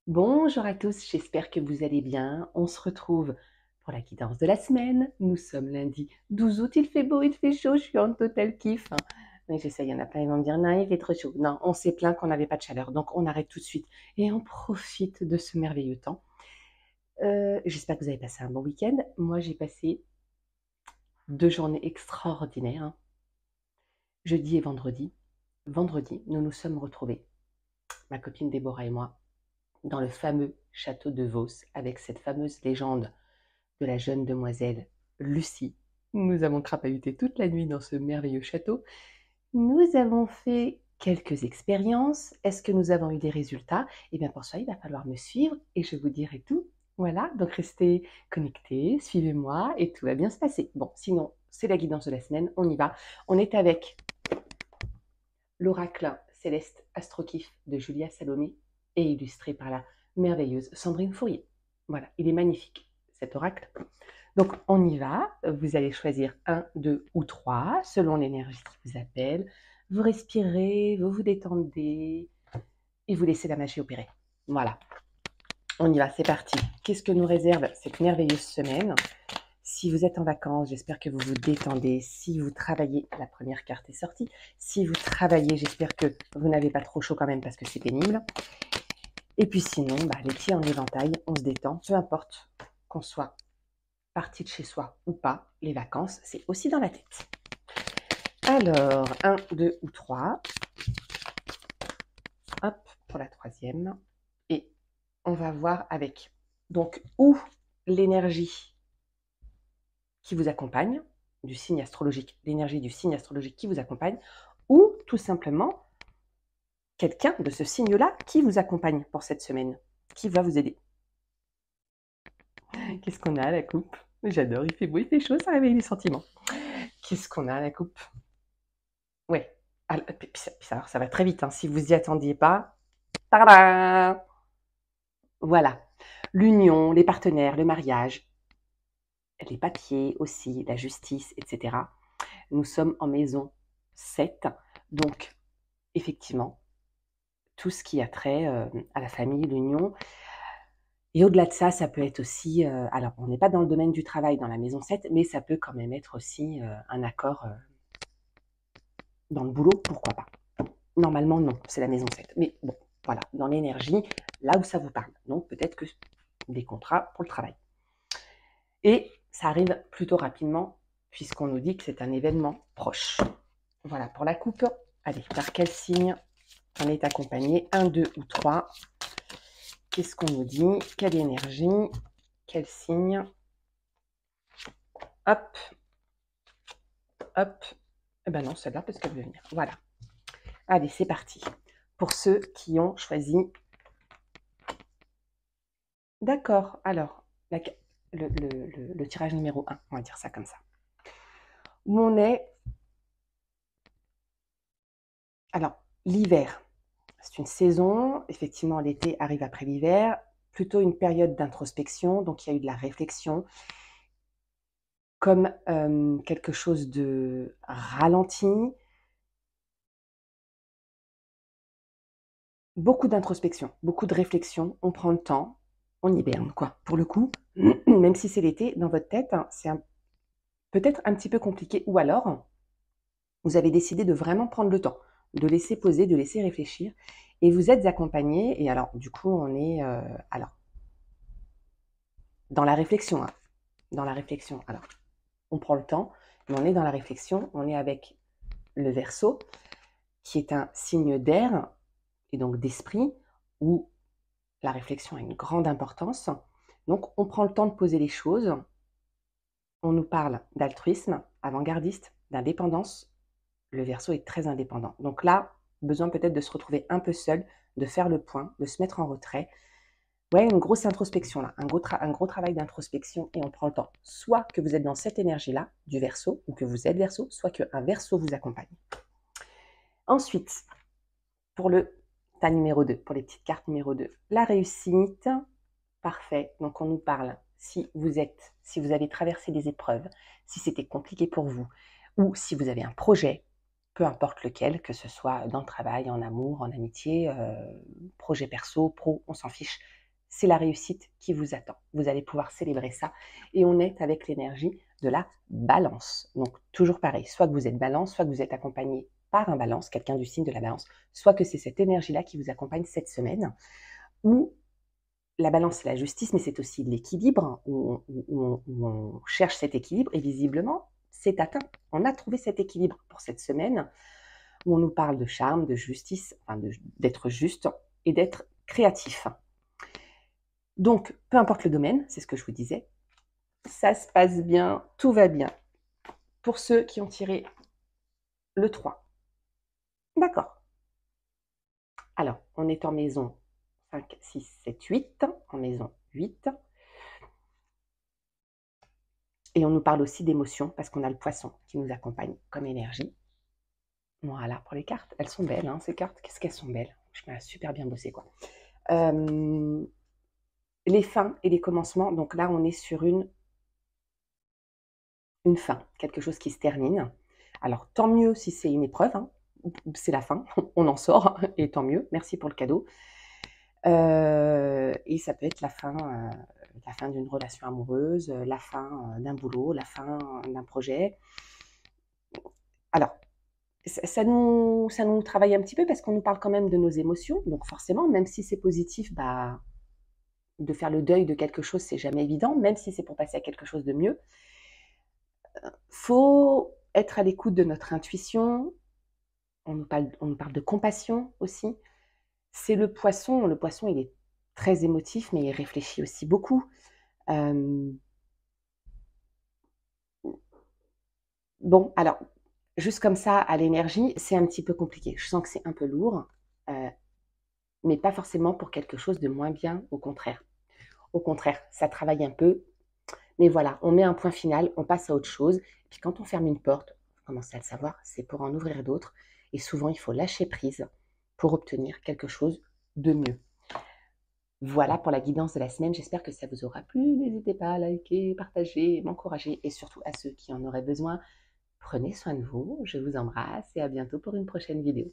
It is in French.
Bonjour à tous, j'espère que vous allez bien. On se retrouve pour la guidance de la semaine. Nous sommes lundi 12 août, il fait beau, il fait chaud, je suis en total kiff. Mais je sais, il y en a plein, ils vont me dire, non, il fait trop chaud. Non, on s'est plaint qu'on n'avait pas de chaleur, donc on arrête tout de suite et on profite de ce merveilleux temps. J'espère que vous avez passé un bon week-end. Moi, j'ai passé 2 journées extraordinaires, hein. Jeudi et vendredi. Vendredi, nous nous sommes retrouvés, ma copine Déborah et moi, dans le fameux château de Vos, avec cette fameuse légende de la jeune demoiselle Lucie. Nous avons crapahuté toute la nuit dans ce merveilleux château. Nous avons fait quelques expériences. Est-ce que nous avons eu des résultats? Eh bien pour ça, il va falloir me suivre et je vous dirai tout. Voilà, donc restez connectés, suivez-moi et tout va bien se passer. Bon, sinon, c'est la guidance de la semaine, on y va. On est avec l'oracle céleste Astrokiff de Julia Salomé et illustré par la merveilleuse Sandrine Fourier. Voilà, il est magnifique cet oracle. Donc on y va, vous allez choisir 1, 2 ou 3 selon l'énergie qui vous appelle. Vous respirez, vous vous détendez et vous laissez la magie opérer. Voilà, on y va, c'est parti. Qu'est-ce que nous réserve cette merveilleuse semaine? Si vous êtes en vacances, j'espère que vous vous détendez. Si vous travaillez, la première carte est sortie. Si vous travaillez, j'espère que vous n'avez pas trop chaud quand même parce que c'est pénible. Et puis sinon, les pieds en éventail, on se détend, peu importe qu'on soit parti de chez soi ou pas, les vacances, c'est aussi dans la tête. Alors, 1, 2 ou 3. Hop, pour la troisième. Et on va voir avec, donc, ou l'énergie qui vous accompagne, du signe astrologique, l'énergie du signe astrologique qui vous accompagne, ou tout simplement quelqu'un de ce signe-là qui vous accompagne pour cette semaine, qui va vous aider. Qu'est-ce qu'on a à la coupe? J'adore, il fait beau, il fait chaud, ça réveille les sentiments. Qu'est-ce qu'on a à la coupe? Ouais. Puis ça va très vite, hein. Si vous y attendiez pas, tadam! Voilà. L'union, les partenaires, le mariage, les papiers aussi, la justice, etc. Nous sommes en maison 7, donc effectivement, tout ce qui a trait à la famille, l'union. Et au-delà de ça, ça peut être aussi, alors on n'est pas dans le domaine du travail dans la maison 7, mais ça peut quand même être aussi un accord dans le boulot, pourquoi pas. Normalement, non, c'est la maison 7. Mais bon, voilà, dans l'énergie, là où ça vous parle. Donc peut-être que des contrats pour le travail. Et ça arrive plutôt rapidement, puisqu'on nous dit que c'est un événement proche. Voilà pour la coupe. Allez, par quel signe on est accompagné? 1, 2 ou 3. Qu'est-ce qu'on nous dit? Quelle énergie? Quel signe? Hop. Hop. Eh ben non, celle-là, parce qu'elle veut venir. Voilà. Allez, c'est parti. Pour ceux qui ont choisi. D'accord. Alors, le tirage numéro 1, on va dire ça comme ça. Où on est. Alors, l'hiver. C'est une saison, effectivement, l'été arrive après l'hiver, plutôt une période d'introspection, donc il y a eu de la réflexion, comme quelque chose de ralenti, beaucoup d'introspection, beaucoup de réflexion, on prend le temps, on hiberne, quoi. Pour le coup, même si c'est l'été, dans votre tête, hein, c'est peut-être un petit peu compliqué, ou alors, vous avez décidé de vraiment prendre le temps, de laisser poser, de laisser réfléchir, et vous êtes accompagné, et alors, du coup, on est, alors, dans la réflexion, hein, dans la réflexion, alors, on prend le temps, mais on est dans la réflexion, on est avec le Verseau, qui est un signe d'air, et donc d'esprit, où la réflexion a une grande importance. Donc on prend le temps de poser les choses, on nous parle d'altruisme, avant-gardiste, d'indépendance. Le Verseau est très indépendant. Donc là, besoin peut-être de se retrouver un peu seul, de faire le point, de se mettre en retrait. Ouais, une grosse introspection là, un gros travail d'introspection et on prend le temps. Soit que vous êtes dans cette énergie-là, du Verseau, ou que vous êtes Verseau, soit qu'un Verseau vous accompagne. Ensuite, pour le tas numéro 2, pour les petites cartes numéro 2, la réussite, parfait. Donc on nous parle si vous avez traversé des épreuves, si c'était compliqué pour vous, ou si vous avez un projet, peu importe lequel, que ce soit dans le travail, en amour, en amitié, projet perso, pro, on s'en fiche. C'est la réussite qui vous attend. Vous allez pouvoir célébrer ça. Et on est avec l'énergie de la balance. Donc, toujours pareil, soit que vous êtes balance, soit que vous êtes accompagné par un balance, quelqu'un du signe de la balance, soit que c'est cette énergie-là qui vous accompagne cette semaine, ou la balance, c'est la justice, mais c'est aussi l'équilibre, où on cherche cet équilibre, et visiblement, c'est atteint. On a trouvé cet équilibre pour cette semaine, où on nous parle de charme, de justice, enfin d'être juste et d'être créatif. Donc, peu importe le domaine, c'est ce que je vous disais, ça se passe bien, tout va bien. Pour ceux qui ont tiré le 3. D'accord. Alors, on est en maison 5, 6, 7, 8, en maison 8. Et on nous parle aussi d'émotions, parce qu'on a le poisson qui nous accompagne comme énergie. Voilà, pour les cartes, elles sont belles, hein, ces cartes. Qu'est-ce qu'elles sont belles. Je m'ai super bien bossé, quoi. Les fins et les commencements, donc là, on est sur une fin, quelque chose qui se termine. Alors, tant mieux si c'est une épreuve, hein, c'est la fin, on en sort, et tant mieux, merci pour le cadeau. Et ça peut être la fin d'une relation amoureuse, la fin d'un boulot, la fin d'un projet. Alors, ça nous travaille un petit peu parce qu'on nous parle quand même de nos émotions, donc forcément, même si c'est positif, bah, de faire le deuil de quelque chose, c'est jamais évident, même si c'est pour passer à quelque chose de mieux. Faut être à l'écoute de notre intuition. On nous parle de compassion aussi. C'est le poisson. Le poisson, il est très émotif, mais il réfléchit aussi beaucoup. Bon, alors, juste comme ça, à l'énergie, c'est un petit peu compliqué. Je sens que c'est un peu lourd, mais pas forcément pour quelque chose de moins bien, au contraire. Au contraire, ça travaille un peu, mais voilà, on met un point final, on passe à autre chose. Puis quand on ferme une porte, vous commencez à le savoir, c'est pour en ouvrir d'autres. Et souvent, il faut lâcher prise pour obtenir quelque chose de mieux. Voilà pour la guidance de la semaine. J'espère que ça vous aura plu. N'hésitez pas à liker, partager, m'encourager. Et surtout à ceux qui en auraient besoin, prenez soin de vous. Je vous embrasse et à bientôt pour une prochaine vidéo.